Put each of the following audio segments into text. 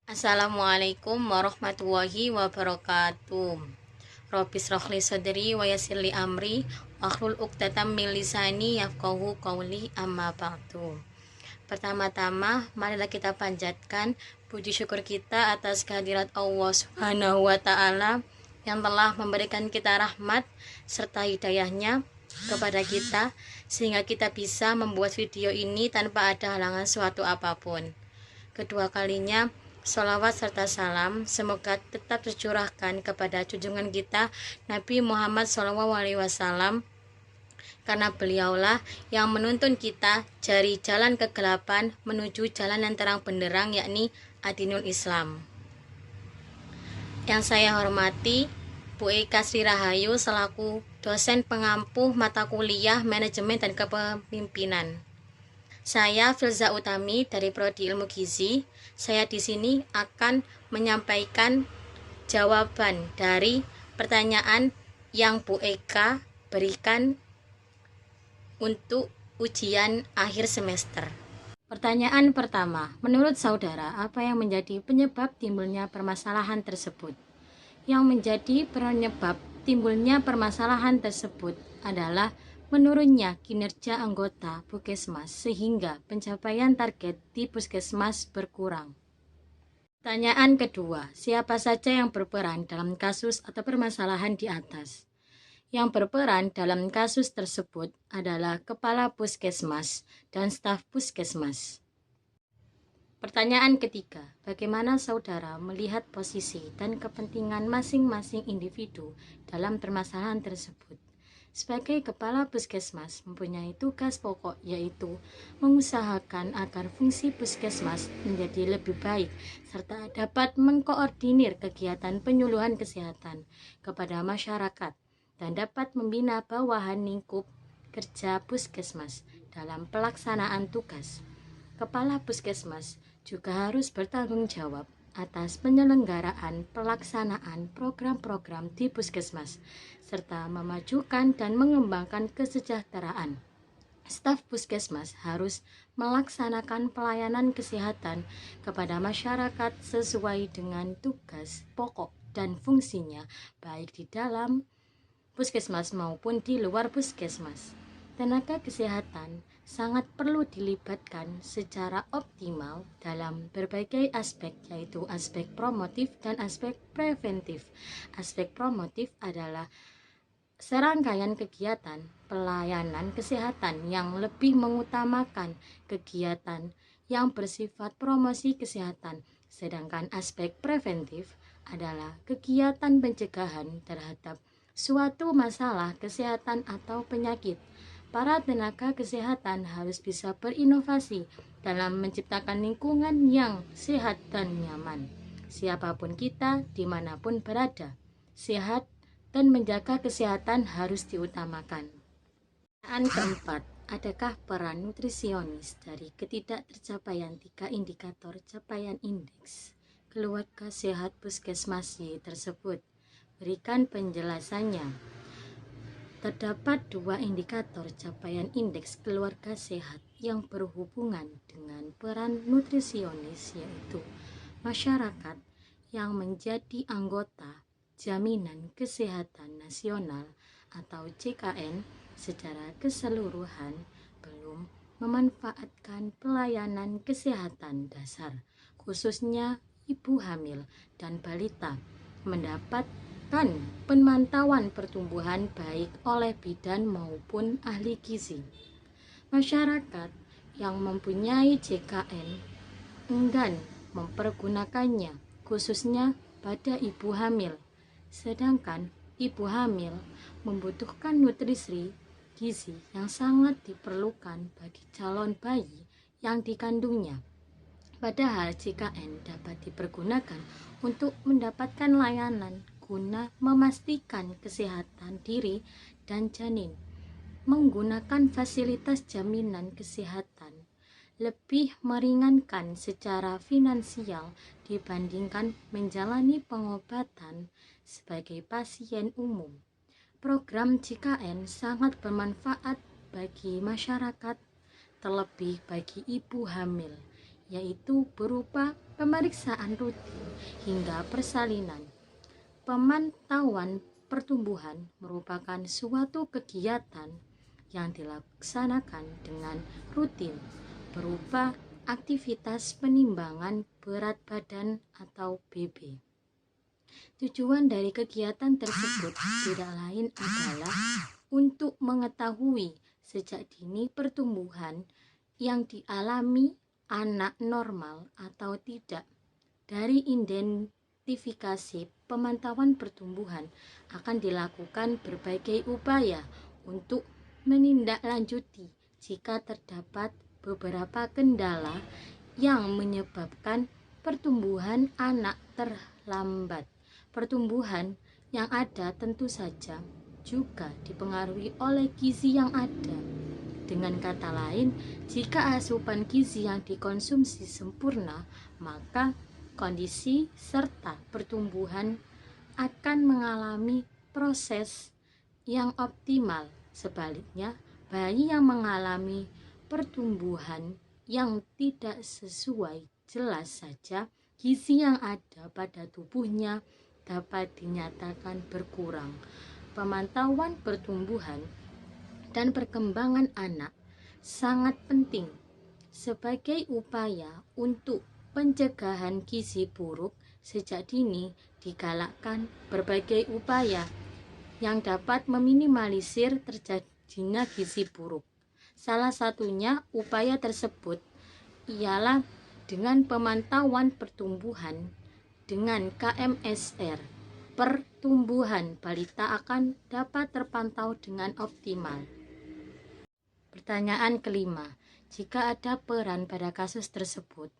Assalamualaikum warahmatullahi wabarakatuh. Robbi shrah li sadri wa yassir li amri wahlul 'uqdatam min lisani yafqahu qawli amma ba'du. Pertama-tama, marilah kita panjatkan puji syukur kita atas kehadirat Allah Subhanahu wa taala yang telah memberikan kita rahmat serta hidayahnya kepada kita sehingga kita bisa membuat video ini tanpa ada halangan suatu apapun. Kedua kalinya, sholawat serta salam semoga tetap tercurahkan kepada junjungan kita Nabi Muhammad SAW, karena beliaulah yang menuntun kita dari jalan kegelapan menuju jalan yang terang benderang, yakni Adinul Islam. Yang saya hormati Bu Eka Sri Rahayu selaku dosen pengampu mata kuliah Manajemen dan Kepemimpinan. Saya Filza Utami dari Prodi Ilmu Gizi. Saya di sini akan menyampaikan jawaban dari pertanyaan yang Bu Eka berikan untuk ujian akhir semester. Pertanyaan pertama, menurut saudara, apa yang menjadi penyebab timbulnya permasalahan tersebut? Yang menjadi penyebab timbulnya permasalahan tersebut adalah menurunnya kinerja anggota Puskesmas sehingga pencapaian target di Puskesmas berkurang. Pertanyaan kedua, siapa saja yang berperan dalam kasus atau permasalahan di atas? Yang berperan dalam kasus tersebut adalah Kepala Puskesmas dan staf Puskesmas. Pertanyaan ketiga, bagaimana saudara melihat posisi dan kepentingan masing-masing individu dalam permasalahan tersebut? Sebagai Kepala Puskesmas mempunyai tugas pokok, yaitu mengusahakan agar fungsi Puskesmas menjadi lebih baik serta dapat mengkoordinir kegiatan penyuluhan kesehatan kepada masyarakat dan dapat membina bawahan lingkup kerja Puskesmas dalam pelaksanaan tugas. Kepala Puskesmas juga harus bertanggung jawab atas penyelenggaraan pelaksanaan program-program di Puskesmas, serta memajukan dan mengembangkan kesejahteraan. Staf Puskesmas harus melaksanakan pelayanan kesehatan kepada masyarakat sesuai dengan tugas pokok dan fungsinya, baik di dalam Puskesmas maupun di luar Puskesmas. Tenaga kesehatan sangat perlu dilibatkan secara optimal dalam berbagai aspek, yaitu aspek promotif dan aspek preventif. Aspek promotif adalah serangkaian kegiatan pelayanan kesehatan yang lebih mengutamakan kegiatan yang bersifat promosi kesehatan, sedangkan aspek preventif adalah kegiatan pencegahan terhadap suatu masalah kesehatan atau penyakit. Para tenaga kesehatan harus bisa berinovasi dalam menciptakan lingkungan yang sehat dan nyaman. Siapapun kita, dimanapun berada, sehat dan menjaga kesehatan harus diutamakan. Pertanyaan keempat, adakah peran nutrisionis dari ketidaktercapaian 3 indikator capaian indeks keluarga sehat Puskesmas Y tersebut? Berikan penjelasannya. Terdapat 2 indikator capaian indeks keluarga sehat yang berhubungan dengan peran nutrisionis, yaitu masyarakat yang menjadi anggota Jaminan Kesehatan Nasional atau JKN secara keseluruhan belum memanfaatkan pelayanan kesehatan dasar, khususnya ibu hamil dan balita, mendapatkan pemantauan pertumbuhan baik oleh bidan maupun ahli gizi. Masyarakat yang mempunyai JKN enggan mempergunakannya, khususnya pada ibu hamil, sedangkan ibu hamil membutuhkan nutrisi gizi yang sangat diperlukan bagi calon bayi yang dikandungnya. Padahal JKN dapat dipergunakan untuk mendapatkan layanan guna memastikan kesehatan diri dan janin. Menggunakan fasilitas jaminan kesehatan lebih meringankan secara finansial dibandingkan menjalani pengobatan sebagai pasien umum. Program JKN sangat bermanfaat bagi masyarakat, terlebih bagi ibu hamil yaitu berupa pemeriksaan rutin hingga persalinan. Pemantauan pertumbuhan merupakan suatu kegiatan yang dilaksanakan dengan rutin berupa aktivitas penimbangan berat badan atau BB. Tujuan dari kegiatan tersebut tidak lain adalah untuk mengetahui sejak dini pertumbuhan yang dialami anak normal atau tidak. Dari identifikasi pemantauan pertumbuhan akan dilakukan berbagai upaya untuk menindaklanjuti jika terdapat beberapa kendala yang menyebabkan pertumbuhan anak terlambat. Pertumbuhan yang ada tentu saja juga dipengaruhi oleh gizi yang ada. Dengan kata lain, jika asupan gizi yang dikonsumsi sempurna, maka kondisi serta pertumbuhan akan mengalami proses yang optimal. Sebaliknya, bayi yang mengalami pertumbuhan yang tidak sesuai, jelas saja gizi yang ada pada tubuhnya dapat dinyatakan berkurang. Pemantauan pertumbuhan dan perkembangan anak sangat penting sebagai upaya untuk pencegahan gizi buruk. Sejak dini digalakkan berbagai upaya yang dapat meminimalisir terjadinya gizi buruk. Salah satunya upaya tersebut ialah dengan pemantauan pertumbuhan dengan KMSR. Pertumbuhan balita akan dapat terpantau dengan optimal. Pertanyaan kelima, jika ada peran pada kasus tersebut,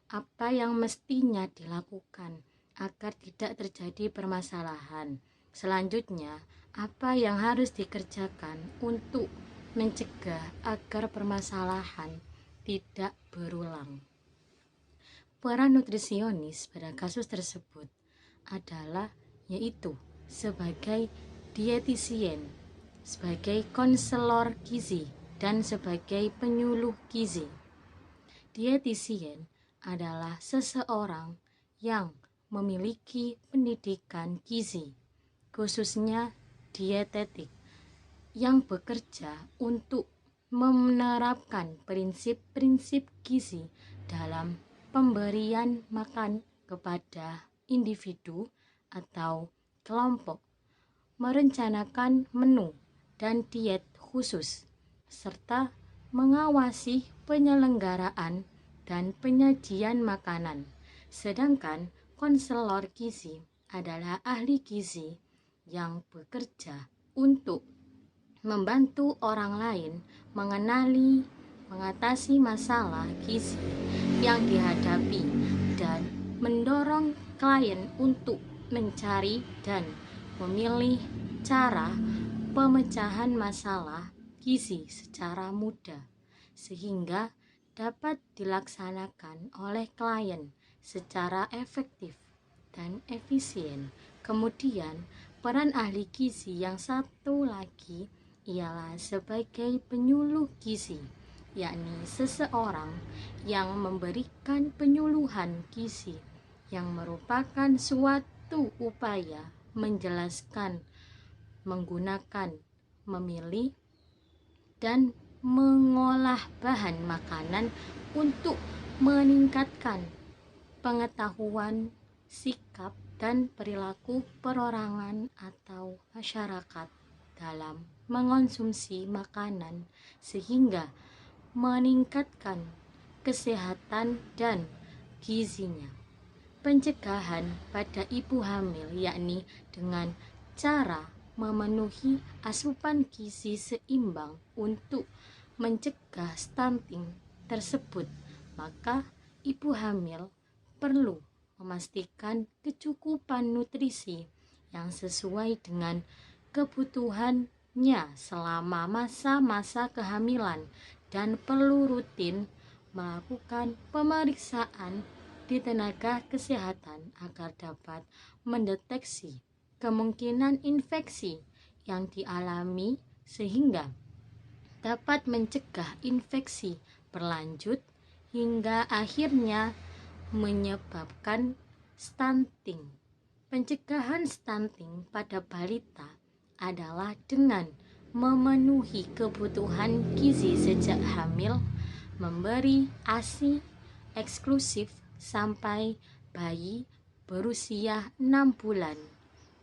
apa yang mestinya dilakukan agar tidak terjadi permasalahan? Selanjutnya, apa yang harus dikerjakan untuk mencegah agar permasalahan tidak berulang? Peran nutrisionis pada kasus tersebut adalah yaitu sebagai dietisien, sebagai konselor gizi, dan sebagai penyuluh gizi. Dietisien adalah seseorang yang memiliki pendidikan gizi, khususnya dietetik, yang bekerja untuk menerapkan prinsip-prinsip gizi dalam pemberian makan kepada individu atau kelompok, merencanakan menu dan diet khusus, serta mengawasi penyelenggaraan dan penyajian makanan. Sedangkan konselor gizi adalah ahli gizi yang bekerja untuk membantu orang lain mengenali, mengatasi masalah gizi yang dihadapi dan mendorong klien untuk mencari dan memilih cara pemecahan masalah gizi secara mudah sehingga dapat dilaksanakan oleh klien secara efektif dan efisien. Kemudian, peran ahli gizi yang satu lagi ialah sebagai penyuluh gizi, yakni seseorang yang memberikan penyuluhan gizi yang merupakan suatu upaya menjelaskan, menggunakan, memilih, dan mengolah bahan makanan untuk meningkatkan pengetahuan, sikap, dan perilaku perorangan atau masyarakat dalam mengonsumsi makanan sehingga meningkatkan kesehatan dan gizinya. Pencegahan pada ibu hamil yakni dengan cara memenuhi asupan gizi seimbang untuk mencegah stunting tersebut, maka ibu hamil perlu memastikan kecukupan nutrisi yang sesuai dengan kebutuhannya selama masa-masa kehamilan dan perlu rutin melakukan pemeriksaan di tenaga kesehatan agar dapat mendeteksi kemungkinan infeksi yang dialami sehingga dapat mencegah infeksi berlanjut hingga akhirnya menyebabkan stunting. Pencegahan stunting pada balita adalah dengan memenuhi kebutuhan gizi sejak hamil, memberi ASI eksklusif sampai bayi berusia 6 bulan,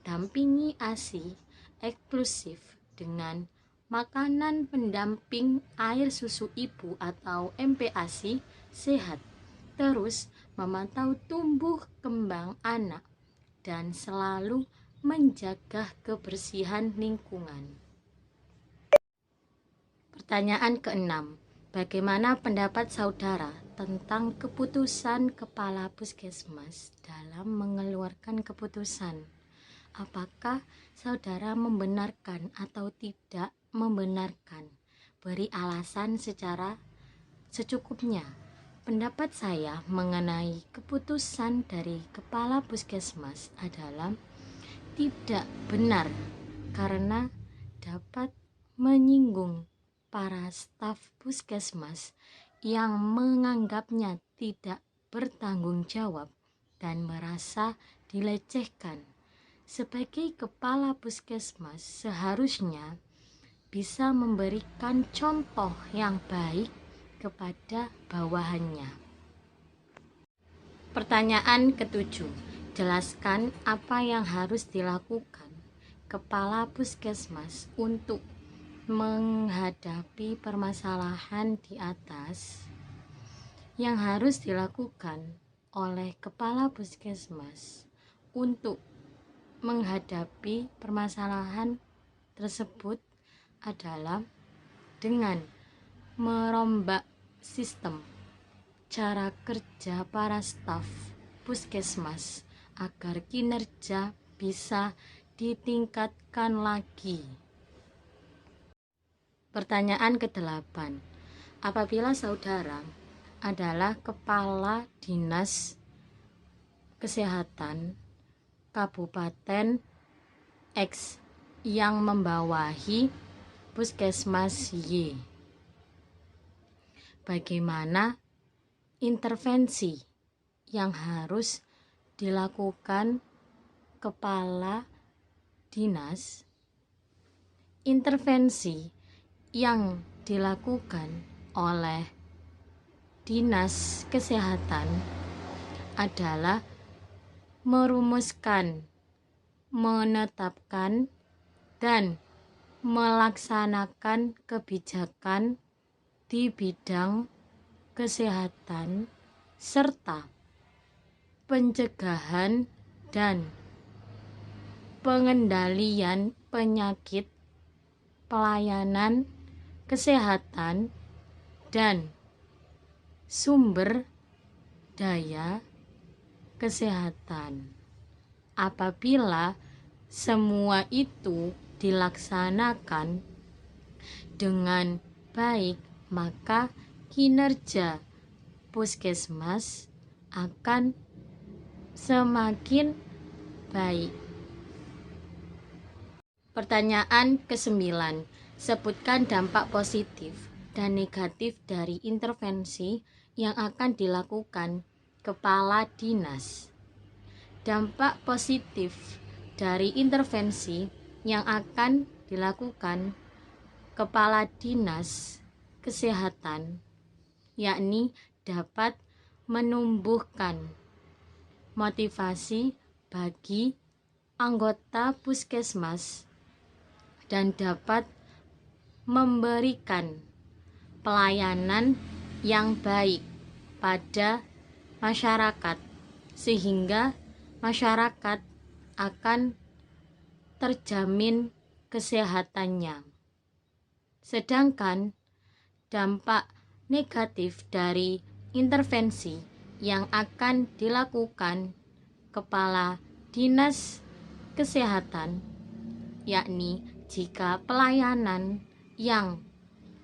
dampingi ASI eksklusif dengan makanan pendamping air susu ibu atau MPASI sehat, terus memantau tumbuh kembang anak, dan selalu menjaga kebersihan lingkungan. Pertanyaan ke-6. Bagaimana pendapat saudara tentang keputusan Kepala Puskesmas dalam mengeluarkan keputusan? Apakah saudara membenarkan atau tidak membenarkan? Beri alasan secara secukupnya. Pendapat saya mengenai keputusan dari Kepala Puskesmas adalah tidak benar karena dapat menyinggung para staf puskesmas yang menganggapnya tidak bertanggung jawab dan merasa dilecehkan. Sebagai kepala puskesmas seharusnya bisa memberikan contoh yang baik kepada bawahannya. Pertanyaan ke-7. Jelaskan apa yang harus dilakukan kepala puskesmas untuk menghadapi permasalahan di atas. Yang harus dilakukan oleh kepala puskesmas untuk menghadapi permasalahan tersebut adalah dengan merombak sistem cara kerja para staf puskesmas agar kinerja bisa ditingkatkan lagi. Pertanyaan ke-8. Apabila saudara adalah kepala dinas kesehatan Kabupaten X yang membawahi puskesmas Y, bagaimana intervensi yang harus dilakukan kepala dinas? Intervensi yang dilakukan oleh dinas kesehatan adalah merumuskan, menetapkan, dan melaksanakan kebijakan di bidang kesehatan serta pencegahan dan pengendalian penyakit, pelayanan kesehatan, dan sumber daya kesehatan. Apabila semua itu dilaksanakan dengan baik, maka kinerja puskesmas akan semakin baik. Pertanyaan ke-9. Sebutkan dampak positif dan negatif dari intervensi yang akan dilakukan kepala dinas. Dampak positif dari intervensi yang akan dilakukan kepala dinas kesehatan yakni dapat menumbuhkan motivasi bagi anggota puskesmas dan dapat memberikan pelayanan yang baik pada masyarakat sehingga masyarakat akan terjamin kesehatannya. Sedangkan dampak negatif dari intervensi yang akan dilakukan kepala dinas kesehatan yakni jika pelayanan yang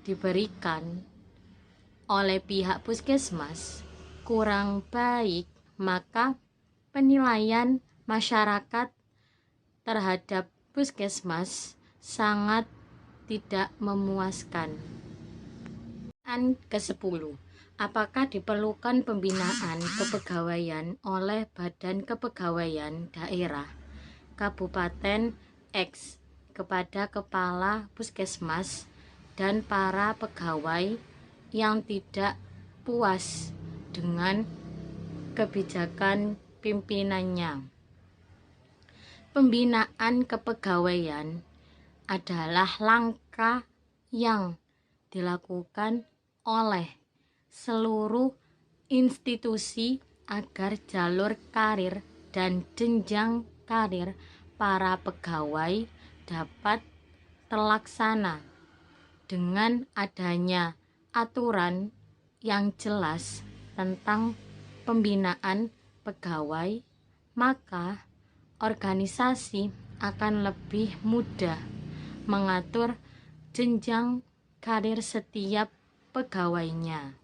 diberikan oleh pihak puskesmas kurang baik, maka penilaian masyarakat terhadap puskesmas sangat tidak memuaskan. Ke-10. Apakah diperlukan pembinaan kepegawaian oleh Badan Kepegawaian Daerah Kabupaten X kepada Kepala Puskesmas dan para pegawai yang tidak puas dengan kebijakan pimpinannya? Pembinaan kepegawaian adalah langkah yang dilakukan oleh seluruh institusi agar jalur karir dan jenjang karir para pegawai dapat terlaksana dengan adanya aturan yang jelas tentang pembinaan pegawai, maka organisasi akan lebih mudah mengatur jenjang karir setiap pegawainya.